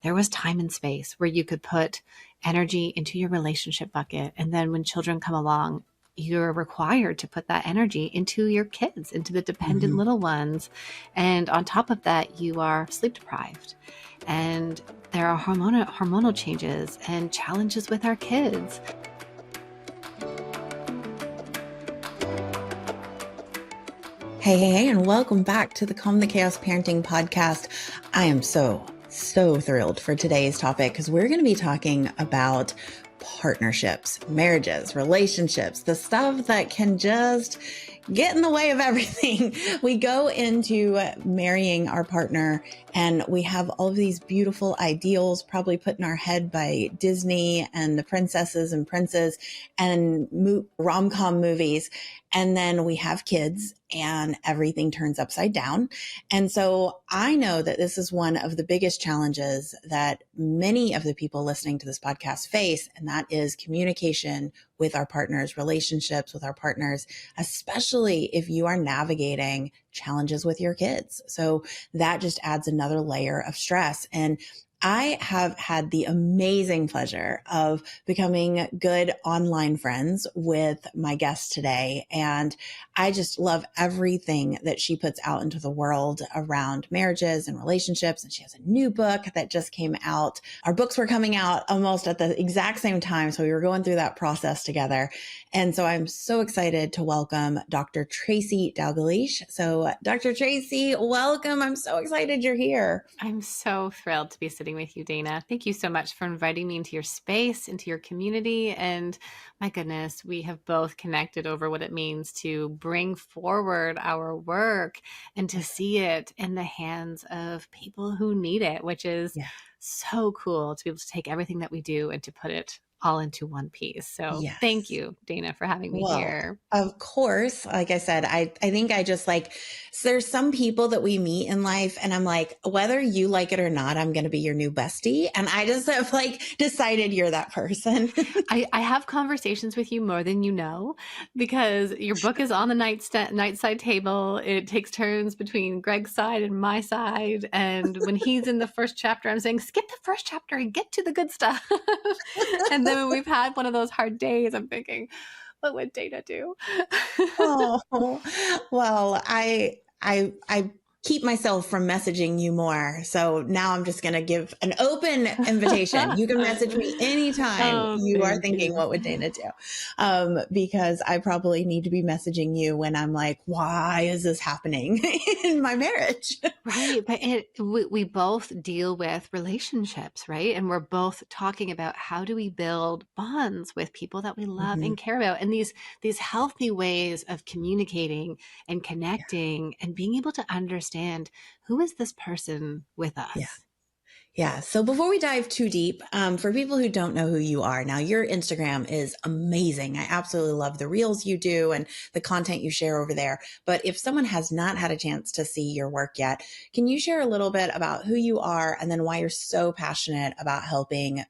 there was time and space where you could put energy into your relationship bucket. And then when children come along, you're required to put that energy into your kids, into the dependent Mhm. little ones. And on top of that, you are sleep deprived. And there are hormonal changes and challenges with our kids. Hey, and welcome back to the Calm the Chaos Parenting Podcast. I am so thrilled for today's topic because we're going to be talking about partnerships, marriages, relationships, the stuff that can just get in the way of everything. We go into marrying our partner and we have all of these beautiful ideals probably put in our head by Disney and the princesses and princes and rom-com movies. And then we have kids and everything turns upside down. And so I know that this is one of the biggest challenges that many of the people listening to this podcast face, and that is communication with our partners, relationships with our partners, especially if you are navigating challenges with your kids. So that just adds another layer of stress. And I have had the amazing pleasure of becoming good online friends with my guest today. And I just love everything that she puts out into the world around marriages and relationships. And she has a new book that just came out. Our books were coming out almost at the exact same time. So we were going through that process together. And so I'm so excited to welcome Dr. Tracy Dalgalish. So Dr. Tracy, welcome. I'm so excited you're here. I'm so thrilled to be sitting with you, Dana. Thank you so much for inviting me into your space, into your community. And my goodness, we have both connected over what it means to bring forward our work and to see it in the hands of people who need it, which is so cool to be able to take everything that we do and to put it all into one piece. So thank you, Dana, for having me here. Of course, like I said, I think I just so there's some people that we meet in life and I'm like, whether you like it or not, I'm going to be your new bestie. And I just have decided you're that person. I have conversations with you more than you know, because your book is on the nightside table. It takes turns between Greg's side and my side. And when he's in the first chapter, I'm saying, skip the first chapter and get to the good stuff. And then when we've had one of those hard days, I'm thinking, what would Dana do? Oh, well, I keep myself from messaging you more. So now I'm just going to give an open invitation. You can message me anytime you are thinking, what would Dana do? Because I probably need to be messaging you when I'm like, why is this happening in my marriage? Right. But we both deal with relationships, right? And we're both talking about how do we build bonds with people that we love and care about, and these healthy ways of communicating and connecting and being able to understand who is this person with us. Yeah. So before we dive too deep, for people who don't know who you are, now your Instagram is amazing. I absolutely love the reels you do and the content you share over there. But if someone has not had a chance to see your work yet, can you share a little bit about who you are and then why you're so passionate about helping,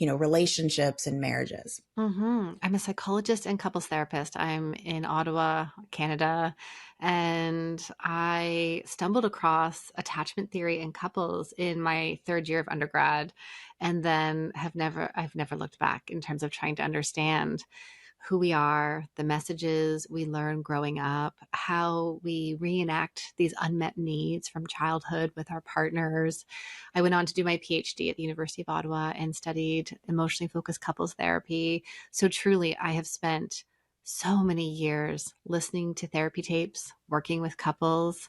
relationships and marriages? I'm a psychologist and couples therapist. I'm in Ottawa, Canada, and I stumbled across attachment theory in couples in my third year of undergrad, and then I've never looked back in terms of trying to understand who we are, the messages we learn growing up, how we reenact these unmet needs from childhood with our partners. I went on to do my PhD at the University of Ottawa and studied emotionally focused couples therapy. So truly, I have spent so many years listening to therapy tapes, working with couples,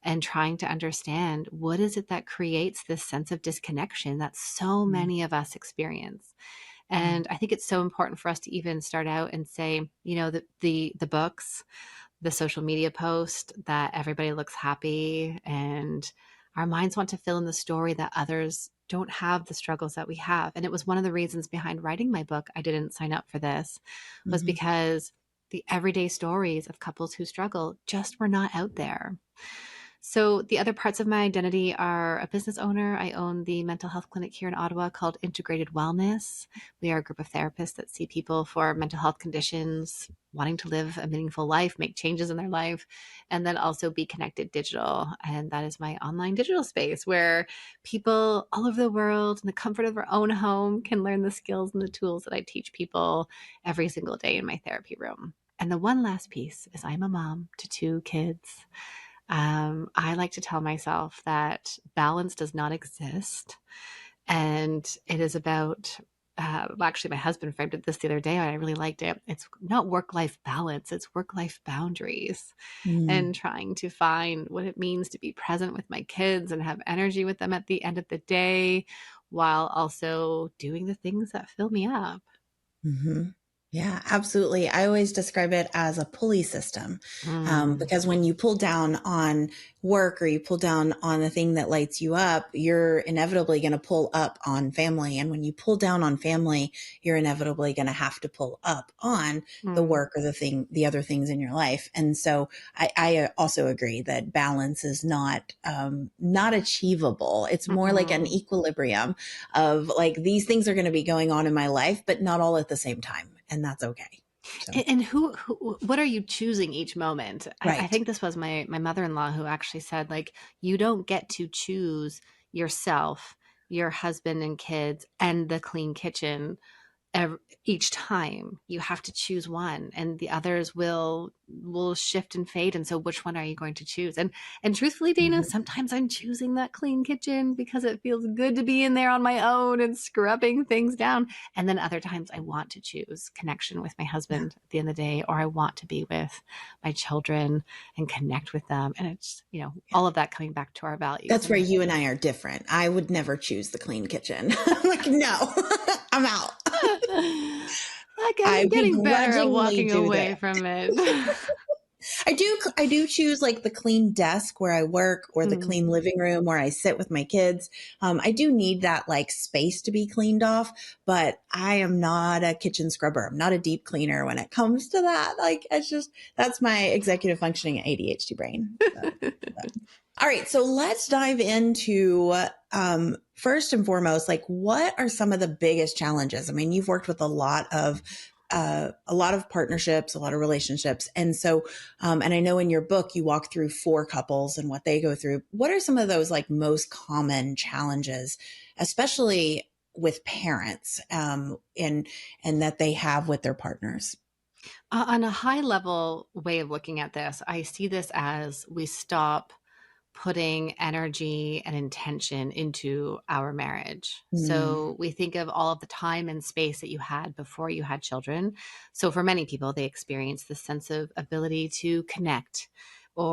and trying to understand what is it that creates this sense of disconnection that so many of us experience. And I think it's so important for us to even start out and say, the books, the social media post that everybody looks happy, and our minds want to fill in the story that others don't have the struggles that we have. And it was one of the reasons behind writing my book. I didn't sign up for this, was because the everyday stories of couples who struggle just were not out there. So the other parts of my identity are a business owner. I own the mental health clinic here in Ottawa called Integrated Wellness. We are a group of therapists that see people for mental health conditions, wanting to live a meaningful life, make changes in their life, and then also be connected digital. And that is my online digital space where people all over the world in the comfort of their own home can learn the skills and the tools that I teach people every single day in my therapy room. And the one last piece is I'm a mom to two kids. I like to tell myself that balance does not exist. And it is about, actually, my husband framed it this the other day, and I really liked it. It's not work life balance, it's work life boundaries, Mm, and trying to find what it means to be present with my kids and have energy with them at the end of the day while also doing the things that fill me up. hmm. Yeah, absolutely. I always describe it as a pulley system, Mm, because when you pull down on work or you pull down on the thing that lights you up, you're inevitably going to pull up on family. And when you pull down on family, you're inevitably going to have to pull up on the mm, work or the other things in your life. And so I also agree that balance is not achievable. It's more like an mm-mm. equilibrium of like, these things are going to be going on in my life, but not all at the same time. And that's okay. So, And who, what are you choosing each moment? I right. think this was my mother-in-law who actually said, like, you don't get to choose yourself, your husband and kids, and the clean kitchen ev each time. You have to choose one, and the others will shift and fade. And so which one are you going to choose? And truthfully, Dana, Mhm. sometimes I'm choosing that clean kitchen because it feels good to be in there on my own and scrubbing things down. And then other times I want to choose connection with my Yeah. husband at the end of the day, or I want to be with my children and connect with them. And it's, Yeah. all of that coming back to our values. That's where And you and I are different. I would never choose the clean kitchen. I'm like, no, I'm out. like, I I'm getting better at begrudgingly walking do away that. from it. I do choose like the clean desk where I work or the clean Mm, living room where I sit with my kids. I do need that like space to be cleaned off, but I am not a kitchen scrubber. I'm not a deep cleaner when it comes to that. Like it's just, that's my executive functioning ADHD brain. So, but. All right. So let's dive into, first and foremost, like what are some of the biggest challenges? I mean, you've worked with a lot of partnerships, a lot of relationships. And so, and I know in your book, you walk through four couples and what they go through. What are some of those like most common challenges, especially with parents, and that they have with their partners? on a high level way of looking at this, I see this as we stop putting energy and intention into our marriage. Mm, So we think of all of the time and space that you had before you had children. So for many people, they experience this sense of ability to connect,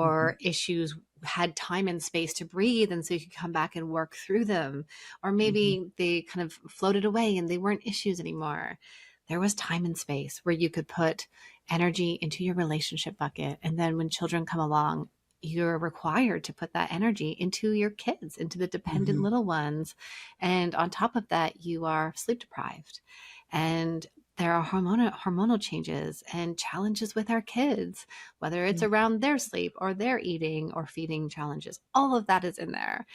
mhm, or issues had time and space to breathe. And so you could come back and work through them. Or mhm, maybe they kind of floated away and they weren't issues anymore. There was time and space where you could put energy into your relationship bucket. And then when children come along, you're required to put that energy into your kids, into the dependent mhm, little ones. And on top of that, you are sleep deprived. And there are hormonal changes and challenges with our kids, whether it's yeah, around their sleep or their eating or feeding challenges. All of that is in there.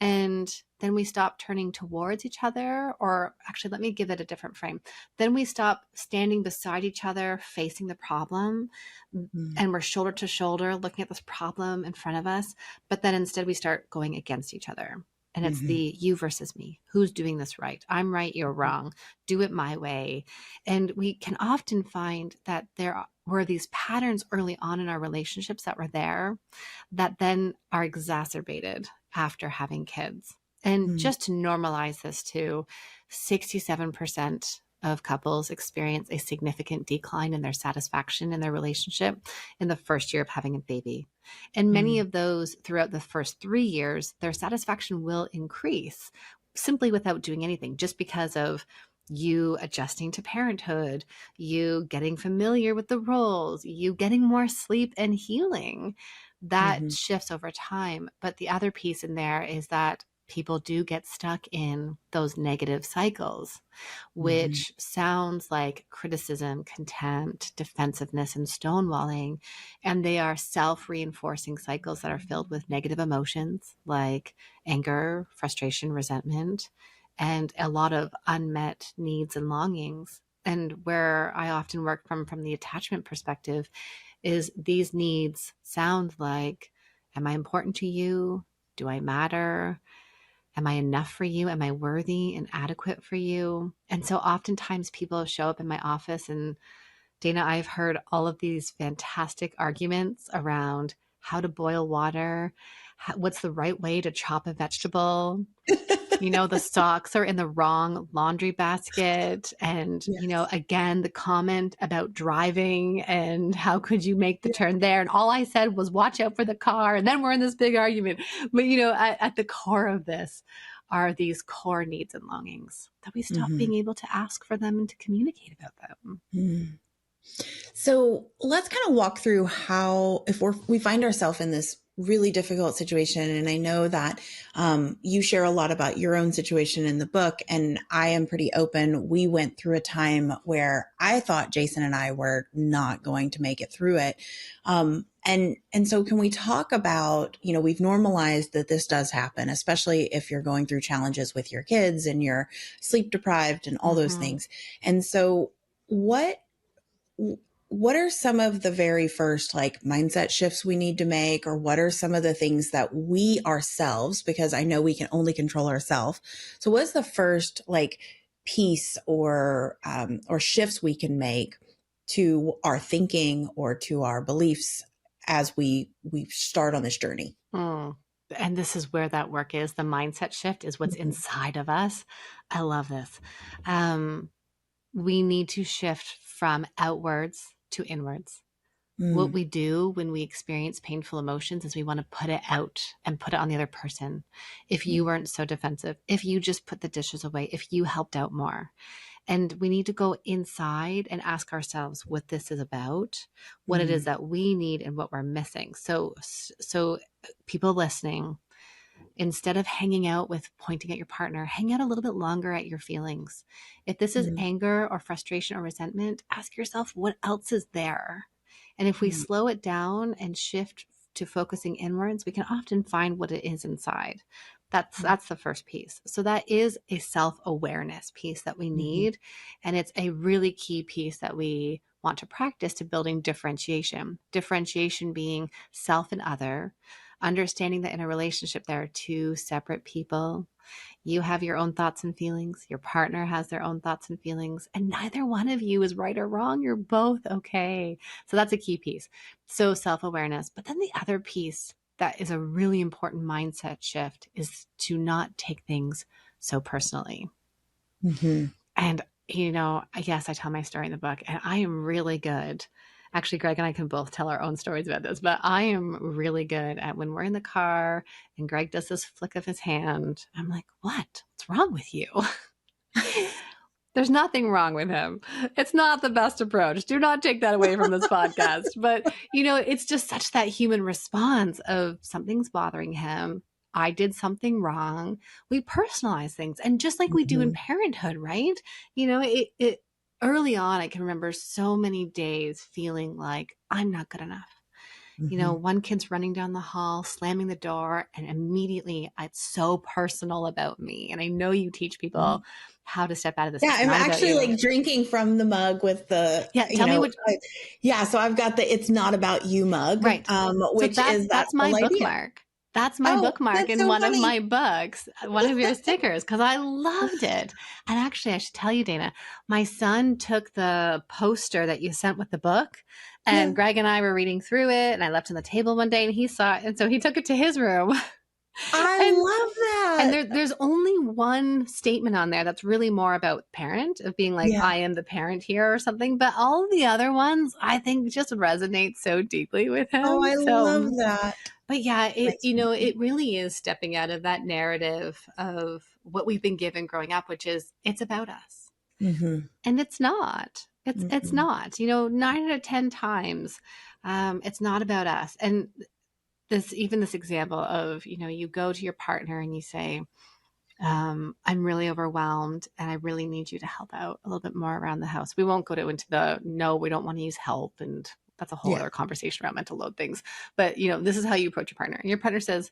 And then we stop turning towards each other, or actually, let me give it a different frame. Then we stop standing beside each other, facing the problem, mm, and we're shoulder to shoulder looking at this problem in front of us. But then instead, we start going against each other. And it's mhm, the you versus me. Who's doing this right? I'm right, you're mhm, wrong. Do it my way. And we can often find that there were these patterns early on in our relationships that were there that then are exacerbated after having kids. And mm, just to normalize this too, 67% of couples experience a significant decline in their satisfaction in their relationship in the first year of having a baby. And many mm, of those throughout the first 3 years, their satisfaction will increase simply without doing anything, just because of you adjusting to parenthood, you getting familiar with the roles, you getting more sleep and healing. That mhm, shifts over time. But the other piece in there is that people do get stuck in those negative cycles, Mm-hmm. which sounds like criticism, contempt, defensiveness, and stonewalling. And they are self reinforcing cycles that are filled with negative emotions like anger, frustration, resentment, and a lot of unmet needs and longings. And where I often work from the attachment perspective is these needs sound like, am I important to you? Do I matter? Am I enough for you? Am I worthy and adequate for you? And so oftentimes people show up in my office, and Dana, I've heard all of these fantastic arguments around how to boil water, what's the right way to chop a vegetable. The socks are in the wrong laundry basket. And, Yes. again, the comment about driving and how could you make the turn there? And all I said was, watch out for the car. And then we're in this big argument. But, at the core of this are these core needs and longings that we stop Mm-hmm. being able to ask for them and to communicate about them. Mm. So let's kind of walk through how, if we find ourselves in this really difficult situation, and I know that you share a lot about your own situation in the book, and I am pretty open. We went through a time where I thought Jason and I were not going to make it through it. And so can we talk about, we've normalized that this does happen, especially if you're going through challenges with your kids and you're sleep deprived and all those Mm-hmm. things. And so what are some of the very first like mindset shifts we need to make, or what are some of the things that we ourselves, because I know we can only control ourselves. So what's the first like piece or shifts we can make to our thinking or to our beliefs as we start on this journey? Mm. And this is where that work is. The mindset shift is what's Mm-hmm. inside of us. I love this. We need to shift from outwards to inwards. What Mm-hmm. we do when we experience painful emotions is we want to put it out and put it on the other person. If you weren't so defensive, if you just put the dishes away, if you helped out more. And we need to go inside and ask ourselves what this is about, what it is Mm-hmm. that we need and what we're missing. So people listening, instead of hanging out with pointing at your partner, hang out a little bit longer at your feelings. If this is anger or frustration or resentment, ask yourself what else is there. And if we slow it down and shift to focusing inwards, we can often find what it is inside. That's the first piece. So that is a self-awareness piece that we Mm-hmm. need. And it's a really key piece that we want to practice to building differentiation. Differentiation being self and other, understanding that in a relationship there are two separate people. You have your own thoughts and feelings, your partner has their own thoughts and feelings, and neither one of you is right or wrong. You're both okay. So that's a key piece. So self-awareness. But then the other piece that is a really important mindset shift is to not take things so personally. Mm-hmm. And, yes, I tell my story in the book, and I am really good. Actually, Greg and I can both tell our own stories about this, but I am really good at when we're in the car and Greg does this flick of his hand. I'm like, what? What's wrong with you? There's nothing wrong with him. It's not the best approach. Do not take that away from this podcast. But, it's just such that human response of something's bothering him. I did something wrong. We personalize things. And just like we do in Mm-hmm. parenthood, right? It early on, I can remember so many days feeling like I'm not good enough. Mm-hmm. One kid's running down the hall, slamming the door, and immediately it's so personal about me. And I know you teach people how to step out of this. Yeah, It's I'm not about actually you. like drinking from the mug with the, Yeah, tell me what. yeah. So I've got the "It's Not About You" mug, Right. So which that's is that that's my whole idea. bookmark. That's my Oh, bookmark that's in so one of funny. my books, one of your stickers, because I loved it. And actually, I should tell you, Dana, my son took the poster that you sent with the book, Yeah, and Greg and I were reading through it, and I left it on the table one day, and he saw it, and so he took it to his room. I and love And that. there's only one statement on there that's really more about parent, of being like, Yeah. I am the parent here or something. But all of the other ones, I think, just resonate so deeply with Oh, him. I love that. But yeah, That's so funny. it really is stepping out of that narrative of what we've been given growing up, which is it's about us. Mm-hmm. And it's not. It's Mm-hmm. not. 9 out of 10 times, it's not about us. And this example of, you go to your partner and you say, I'm really overwhelmed and I really need you to help out a little bit more around the house. We won't go into the no, we don't want to use help. And that's a whole Yeah. other conversation around mental load things. But, this is how you approach your partner. And your partner says,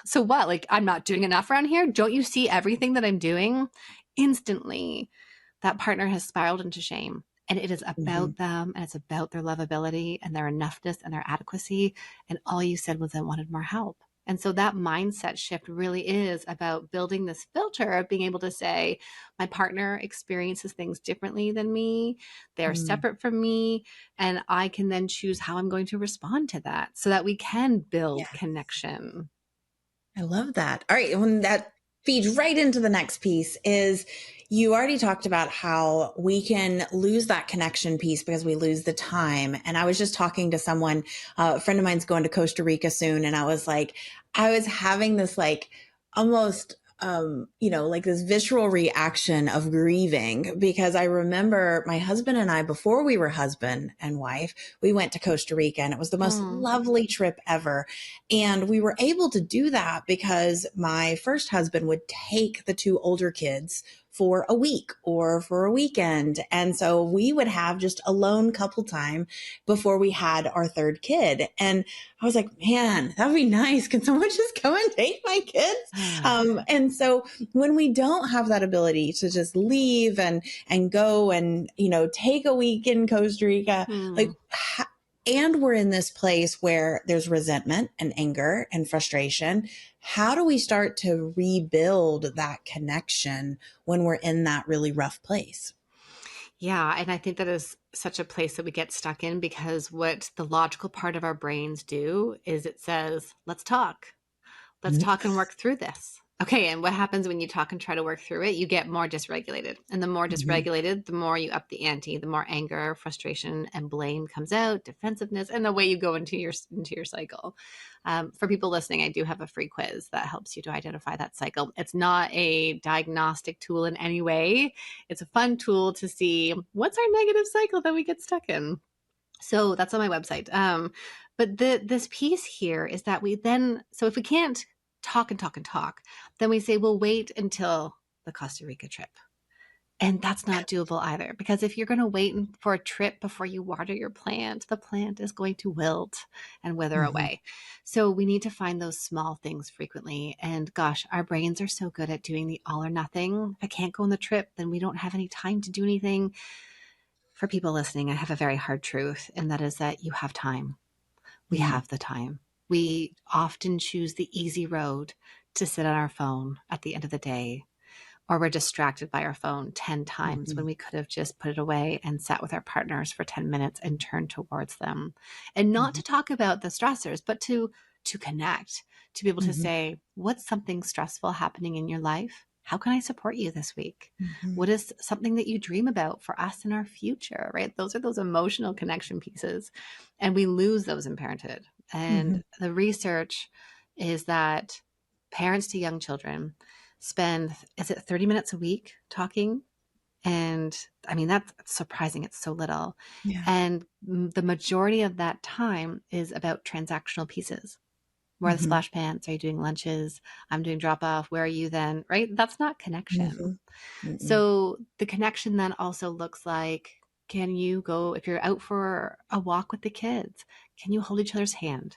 so what? Like, I'm not doing enough around here. Don't you see everything that I'm doing? Instantly, that partner has spiraled into shame. And it is Hmm. about them and it's about their lovability and their enoughness and their adequacy. And all you said was, I wanted more help. And so that mindset shift really is about building this filter of being able to say, my partner experiences things differently than me. They're Mm. separate from me. And I can then choose how I'm going to respond to that so that we can Yeah. build connection. I love that. All right. When that feeds right into the next piece is you already talked about how we can lose that connection piece because we lose the time. And I was just talking to someone, a friend of mine's going to Costa Rica soon. And I was like, I was having this like almost like this visceral reaction of grieving because I remember my husband and I, before we were husband and wife, we went to Costa Rica and it was the most Mm. lovely trip ever. And we were able to do that because my first husband would take the two older kids for a week or for a weekend. And so we would have just alone couple time before we had our third kid. And I was like, man, that would be nice. Can someone just come and take my kids? And so when we don't have that ability to just leave and go and, take a week in Costa Rica, like, Mm. and we're in this place where there's resentment and anger and frustration. How do we start to rebuild that connection when we're in that really rough place? Yeah, and I think that is such a place that we get stuck in because what the logical part of our brains do is it says, let's talk. Let's Mhm. talk and work through this. Okay, and what happens when you talk and try to work through it? You get more dysregulated. And the more Mhm. dysregulated, the more you up the ante, the more anger, frustration, and blame comes out, defensiveness, and the way you go into your cycle. For people listening, I do have a free quiz that helps you to identify that cycle. It's not a diagnostic tool in any way. It's a fun tool to see what's our negative cycle that we get stuck in. So that's on my website. But this piece here is that so if we can't talk and talk and talk, then we say we'll wait until the Costa Rica trip. And that's not doable either, because if you're going to wait for a trip before you water your plant, the plant is going to wilt and wither Mhm. away. So we need to find those small things frequently. And gosh, our brains are so good at doing the all or nothing. If I can't go on the trip, then we don't have any time to do anything. For people listening, I have a very hard truth, and that is that you have time. We Mhm. have the time. We often choose the easy road to sit on our phone at the end of the day, or we're distracted by our phone 10 times when Mhm. we could have just put it away and sat with our partners for 10 minutes and turned towards them. And not Mhm. to talk about the stressors, but to connect, to be able to Mhm. say, what's something stressful happening in your life? How can I support you this week? Mhm. What is something that you dream about for us in our future, right? Those are those emotional connection pieces. And we lose those in parenthood. And Mhm. the research is that parents to young children spend, is it 30 minutes a week talking? And I mean, that's surprising. It's so little. Yeah. And the majority of that time is about transactional pieces. Where are the Mhm. splash pans? Are you doing lunches? I'm doing drop off. Where are you then? Right? That's not connection. Mhm. Mhm. So the connection then also looks like, can you go, if you're out for a walk with the kids, can you hold each other's hand?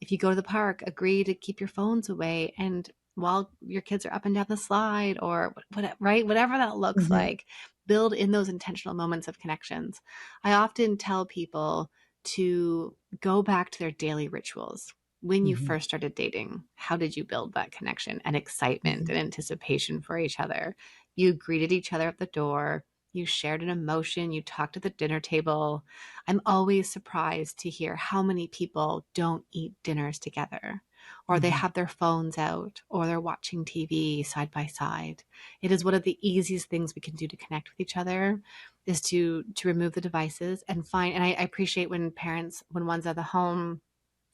If you go to the park, agree to keep your phones away and while your kids are up and down the slide or right, whatever that looks Mhm. like, build in those intentional moments of connections. I often tell people to go back to their daily rituals. When you Mhm. first started dating, how did you build that connection and excitement Mhm. and anticipation for each other? You greeted each other at the door. You shared an emotion. You talked at the dinner table. I'm always surprised to hear how many people don't eat dinners together, or they Mhm. have their phones out, or they're watching TV side by side. It is one of the easiest things we can do to connect with each other is to remove the devices and find. And I appreciate when parents, when one's at the home,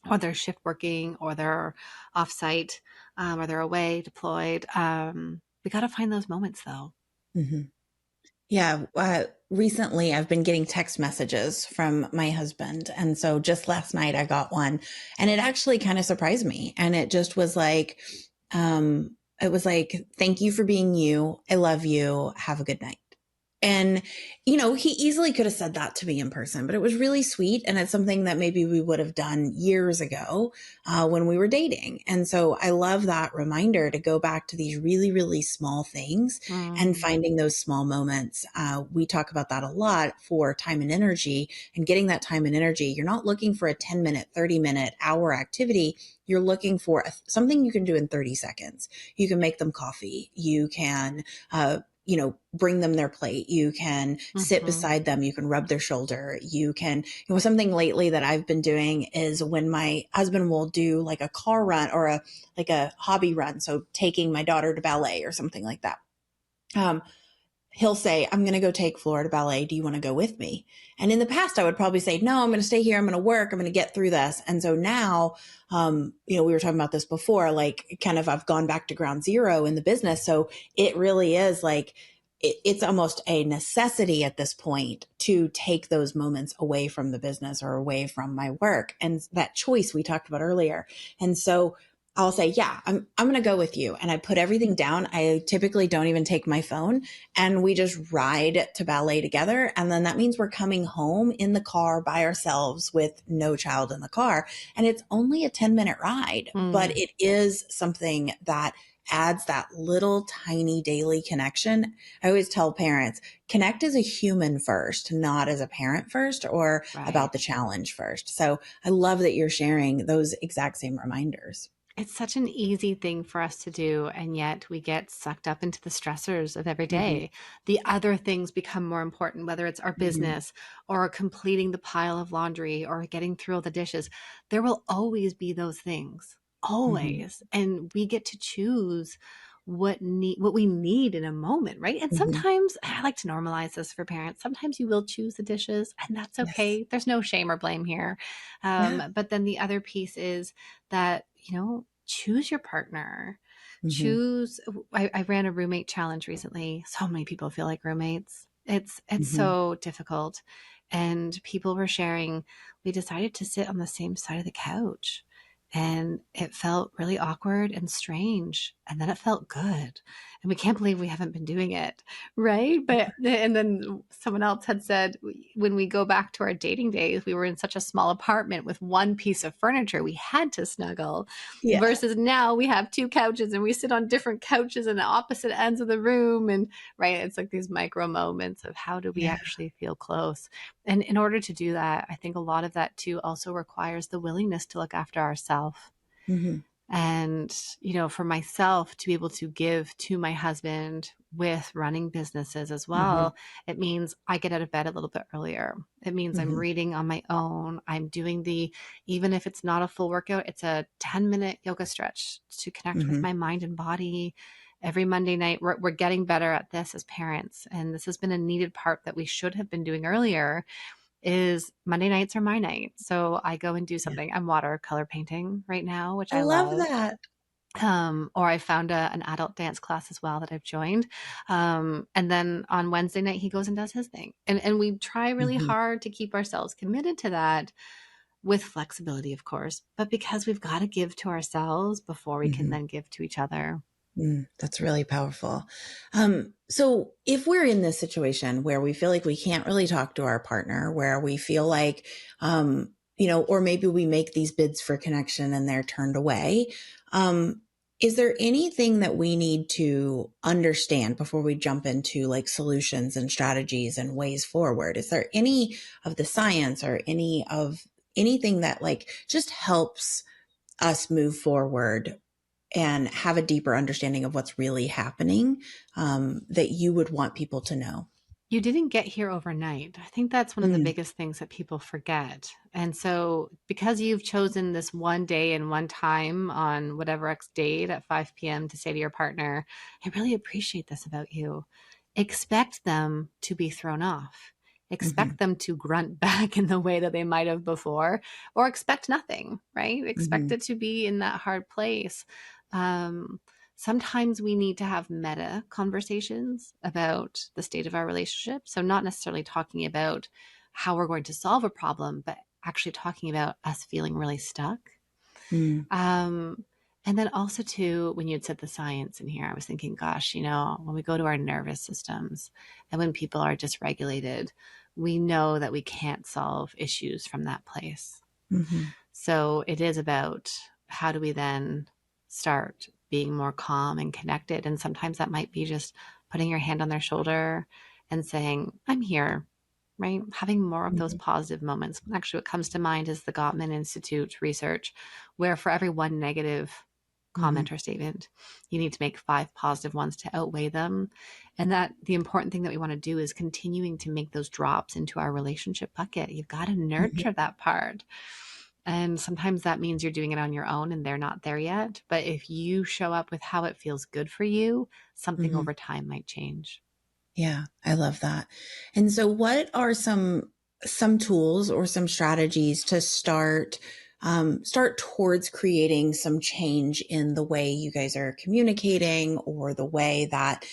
or they're shift working, or they're offsite, or they're away deployed. We got to find those moments though. Mhm. Yeah. Recently, I've been getting text messages from my husband. And so just last night, I got one and it actually kind of surprised me. And it just it was like, thank you for being you. I love you. Have a good night. And, he easily could have said that to me in person, but it was really sweet. And it's something that maybe we would have done years ago when we were dating. And so I love that reminder to go back to these really, really small things and Mm, finding those small moments. We talk about that a lot for time and energy and getting that time and energy. You're not looking for a 10-minute, 30-minute, hour activity. You're looking for something you can do in 30 seconds. You can make them coffee. You can, bring them their plate. You can sit mhm, beside them. You can rub their shoulder. Something lately that I've been doing is when my husband will do like a car run or like a hobby run. So taking my daughter to ballet or something like that. Um, he'll say, I'm going to go take Florida Ballet. Do you want to go with me? And in the past, I would probably say, no, I'm going to stay here. I'm going to work. I'm going to get through this. And so now, we were talking about this before, like kind of I've gone back to ground zero in the business. So it really is like, it's almost a necessity at this point to take those moments away from the business or away from my work and that choice we talked about earlier. And so I'll say, yeah, I'm going to go with you. And I put everything down. I typically don't even take my phone and we just ride to ballet together. And then that means we're coming home in the car by ourselves with no child in the car. And it's only a 10-minute ride, but mm, it is something that adds that little tiny daily connection. I always tell parents, connect as a human first, not as a parent first or about the right. challenge first. So I love that you're sharing those exact same reminders. It's such an easy thing for us to do, and yet we get sucked up into the stressors of every Hmm. day. The other things become more important, whether it's our Hmm. business or completing the pile of laundry or getting through all the dishes. There will always be those things, Hmm. always. And we get to choose what we need in a moment, right? And Hmm. sometimes I like to normalize this for parents. Sometimes you will choose the dishes, and that's Yes. okay. There's no shame or blame here. Yeah. But then the other piece is that, choose your partner. Hmm. Choose. I ran a roommate challenge recently. So many people feel like roommates. It's Hmm. so difficult. And people were sharing, we decided to sit on the same side of the couch. And it felt really awkward and strange. And then it felt good. And we can't believe we haven't been doing it. Right. And then someone else had said, when we go back to our dating days, we were in such a small apartment with one piece of furniture. We had to snuggle Yeah. versus now we have two couches and we sit on different couches in the opposite ends of the room. And right. It's like these micro moments of how do we Yeah. actually feel close? And in order to do that, I think a lot of that too also requires the willingness to look after ourselves. Hmm. And, for myself to be able to give to my husband with running businesses as Hmm. well, it means I get out of bed a little bit earlier. It means I'm Hmm. reading on my own. I'm doing even if it's not a full workout, it's a 10-minute yoga stretch to connect with Hmm. my mind and body. Every Monday night, we're getting better at this as parents. And this has been a needed part that we should have been doing earlier is Monday nights are my night. So I go and do Yeah. something. I'm watercolor painting right now, which I I love love. that. Or I found an adult dance class as well that I've joined. And then on Wednesday night, he goes and does his thing. And we try really Hmm. hard to keep ourselves committed to that with flexibility, of course, but because we've got to give to ourselves before we can Hmm. then give to each other. That's really powerful. So if we're in this situation where we feel like we can't really talk to our partner, where we feel like, or maybe we make these bids for connection and they're turned away, is there anything that we need to understand before we jump into like solutions and strategies and ways forward? Is there any of the science or anything that like just helps us move forward and have a deeper understanding of what's really happening that you would want people to know? You didn't get here overnight. I think that's one of the Mm, biggest things that people forget. And so, because you've chosen this one day and one time on whatever X date at 5 p.m. to say to your partner, I really appreciate this about you, expect them to be thrown off. hmm. Expect them to grunt back in the way that they might have before, or expect nothing, right? Expect Hmm. it to be in that hard place. Um, Sometimes we need to have meta conversations about the state of our relationship. So, not necessarily talking about how we're going to solve a problem, but actually talking about us feeling really stuck. Mm, Um, and then also, too, when you had said the science in here, I was thinking, gosh, when we go to our nervous systems and when people are dysregulated, we know that we can't solve issues from that place. mm-hmm, So it is about how do we then start being more calm and connected? And sometimes that might be just putting your hand on their shoulder and saying, I'm here, right? Having more of those mm-hmm, positive moments. Actually, what comes to mind is the Gottman Institute research, where for every one negative mm-hmm, comment or statement, you need to make 5 positive ones to outweigh them. And that the important thing that we want to do is continuing to make those drops into our relationship bucket. You've got to mm-hmm, nurture that part. And sometimes that means you're doing it on your own and they're not there yet. But if you show up with how it feels good for you, something mm-hmm. over time might change. Yeah, I love that. And so what are some tools or some strategies to start towards creating some change in the way you guys are communicating or the way that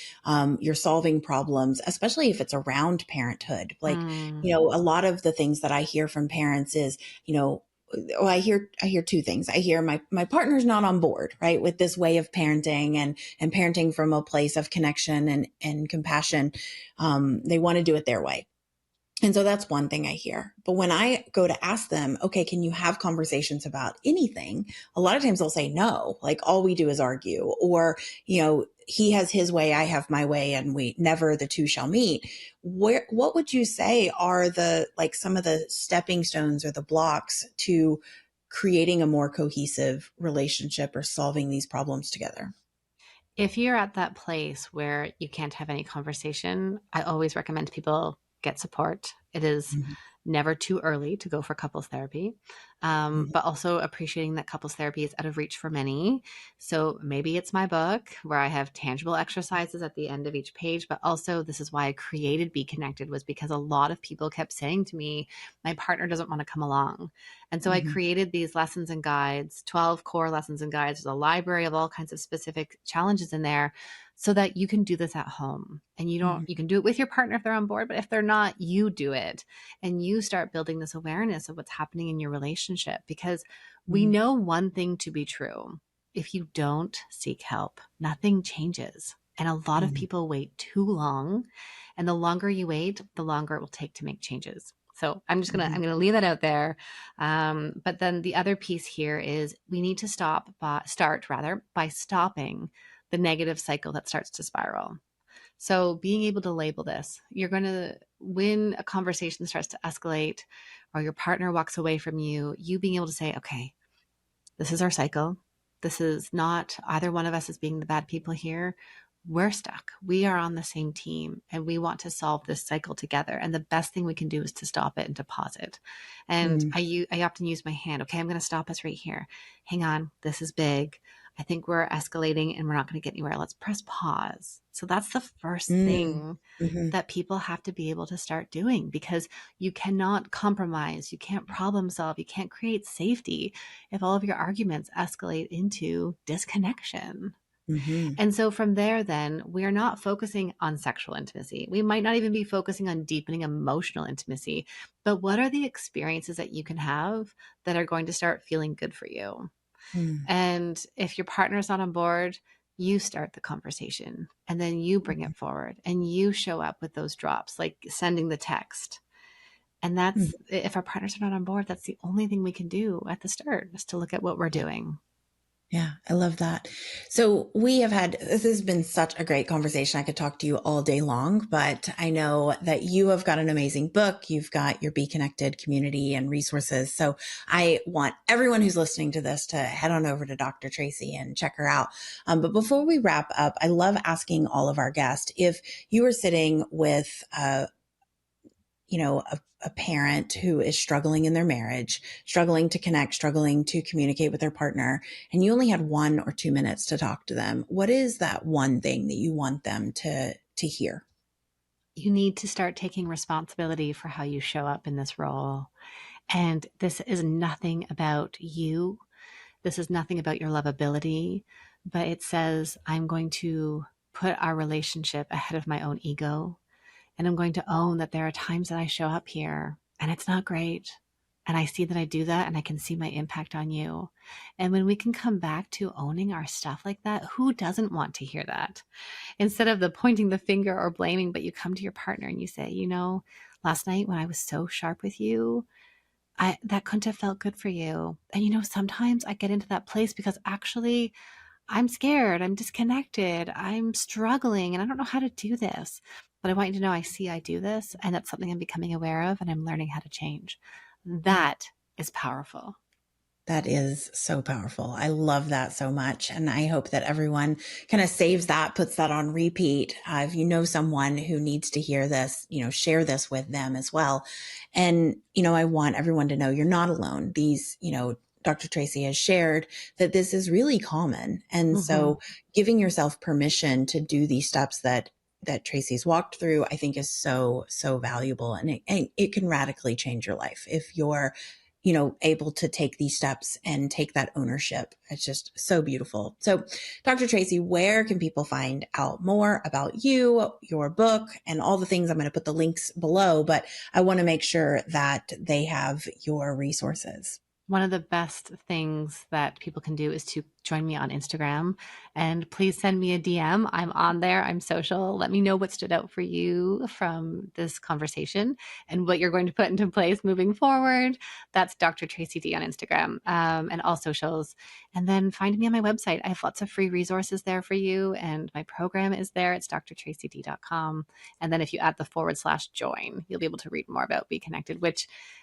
you're solving problems, especially if it's around parenthood? Like, Mm, a lot of the things that I hear from parents is, you know, well, I hear two things. I hear my partner's not on board, right, with this way of parenting and parenting from a place of connection and compassion. They want to do it their way. And so that's one thing I hear. But when I go to ask them, okay, can you have conversations about anything? A lot of times they'll say no, like all we do is argue, or, he has his way, I have my way, and we never the two shall meet. What would you say are like some of the stepping stones or the blocks to creating a more cohesive relationship or solving these problems together? if you're at that place where you can't have any conversation, I always recommend people get support. It is Mhm, never too early to go for couples therapy, mhm, but also appreciating that couples therapy is out of reach for many. So maybe it's my book where I have tangible exercises at the end of each page, but also this is why I created Be Connected, was because a lot of people kept saying to me, my partner doesn't want to come along. And so I mhm, created these lessons and guides, 12 core lessons and guides. There's a library of all kinds of specific challenges in there so that you can do this at home. And mhm, you can do it with your partner if they're on board, but if they're not, you do it and you start building this awareness of what's happening in your relationship, because we mhm, know one thing to be true. If you don't seek help, nothing changes. And a lot of mhm, people wait too long. And the longer you wait, the longer it will take to make changes. So I'm mhm, gonna leave that out there. But then the other piece here is we need to start rather by stopping the negative cycle that starts to spiral. So being able to label this, you're going to, when a conversation starts to escalate or your partner walks away from you, you being able to say, okay, this is our cycle. This is not either one of us is being the bad people here. We're stuck. We are on the same team and we want to solve this cycle together. And the best thing we can do is to stop it and to pause it. And mhm, I often use my hand. Okay, I'm going to stop us right here. Hang on. This is big. I think we're escalating and we're not going to get anywhere. Let's press pause. So that's the first mm, thing mhm, that people have to be able to start doing, because you cannot compromise, you can't problem solve, you can't create safety if all of your arguments escalate into disconnection. mhm, And so from there, then we're not focusing on sexual intimacy. We might not even be focusing on deepening emotional intimacy, but what are the experiences that you can have that are going to start feeling good for you? mm, And if your partner's not on board, you start the conversation and then you bring mhm, it forward and you show up with those drops, like sending the text. And mm. that's, if our partners are not on board, that's the only thing we can do at the start, is to look at what we're Yeah. doing. Yeah, I love that. So this has been such a great conversation. I could talk to you all day long, but I know that you have got an amazing book. You've got your Be Connected community and resources. So I want everyone who's listening to this to head on over to Dr. Tracy and check her out. But before we wrap up, I love asking all of our guests, if you were sitting with a parent who is struggling in their marriage, struggling to connect, struggling to communicate with their partner, and you only had 1 or 2 minutes to talk to them, what is that one thing that you want them to hear? You need to start taking responsibility for how you show up in this role. And this is nothing about you. This is nothing about your lovability. but it says, I'm going to put our relationship ahead of my own ego. And I'm going to own that there are times that I show up here and it's not great. And I see that I do that and I can see my impact on you. And when we can come back to owning our stuff like that, who doesn't want to hear that? Instead of the pointing the finger or blaming, but you come to your partner and you say, last night when I was so sharp with you, that couldn't have felt good for you. And sometimes I get into that place because actually I'm scared, I'm disconnected, I'm struggling, and I don't know how to do this. But I want you to know I do this, and that's something I'm becoming aware of, and I'm learning how to change. That is powerful. That is so powerful. I love that so much. And I hope that everyone kind of saves that, puts that on repeat. If you know someone who needs to hear this, share this with them as well. And, I want everyone to know you're not alone. These, Dr. Tracy has shared that this is really common. And Mm-hmm. so giving yourself permission to do these steps that Tracy's walked through, I think is so, so valuable. And it can radically change your life if you're able to take these steps and take that ownership. It's just so beautiful. So, Dr. Tracy, where can people find out more about you, your book, and all the things? I'm going to put the links below, but I want to make sure that they have your resources. One of the best things that people can do is to join me on Instagram, and please send me a DM. I'm on there. I'm social. Let me know what stood out for you from this conversation and what you're going to put into place moving forward. That's Dr. Tracy D on Instagram, and all socials. And then find me on my website. I have lots of free resources there for you, and my program is there. It's drtracyd.com. And then if you add the /join, you'll be able to read more about Be Connected,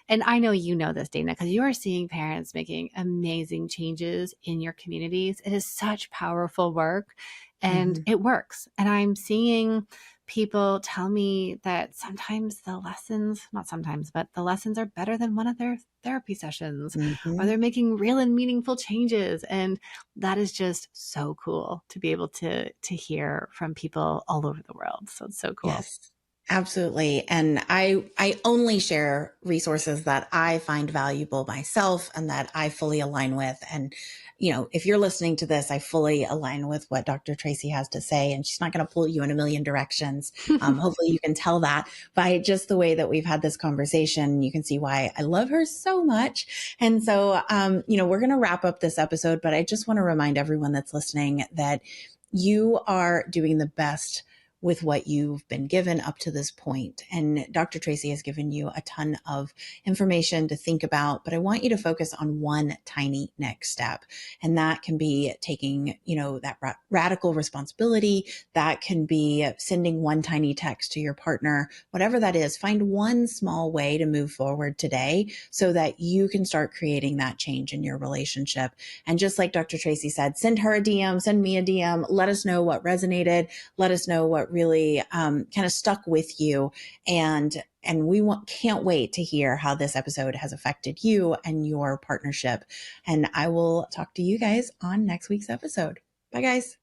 and I know you know this, Dana, because you are seeing parents making amazing changes in your communities. It is such powerful work and Mm-hmm. it works. And I'm seeing people tell me that sometimes the lessons, not sometimes, but the lessons are better than one of their therapy sessions, or Mm-hmm. they're making real and meaningful changes. And that is just so cool to be able to hear from people all over the world. So it's so cool. Yes, absolutely. And I only share resources that I find valuable myself and that I fully align with. And, if you're listening to this, I fully align with what Dr. Tracy has to say, and she's not going to pull you in a million directions. Hopefully you can tell that by just the way that we've had this conversation. You can see why I love her so much. And so, we're going to wrap up this episode, but I just want to remind everyone that's listening that you are doing the best with what you've been given up to this point. And Dr. Tracy has given you a ton of information to think about, but I want you to focus on one tiny next step. And that can be taking, that radical responsibility. That can be sending one tiny text to your partner, whatever that is. Find one small way to move forward today so that you can start creating that change in your relationship. And just like Dr. Tracy said, send her a DM, send me a DM. Let us know what resonated. Let us know what really kind of stuck with you. And we can't wait to hear how this episode has affected you and your partnership. And I will talk to you guys on next week's episode. Bye, guys.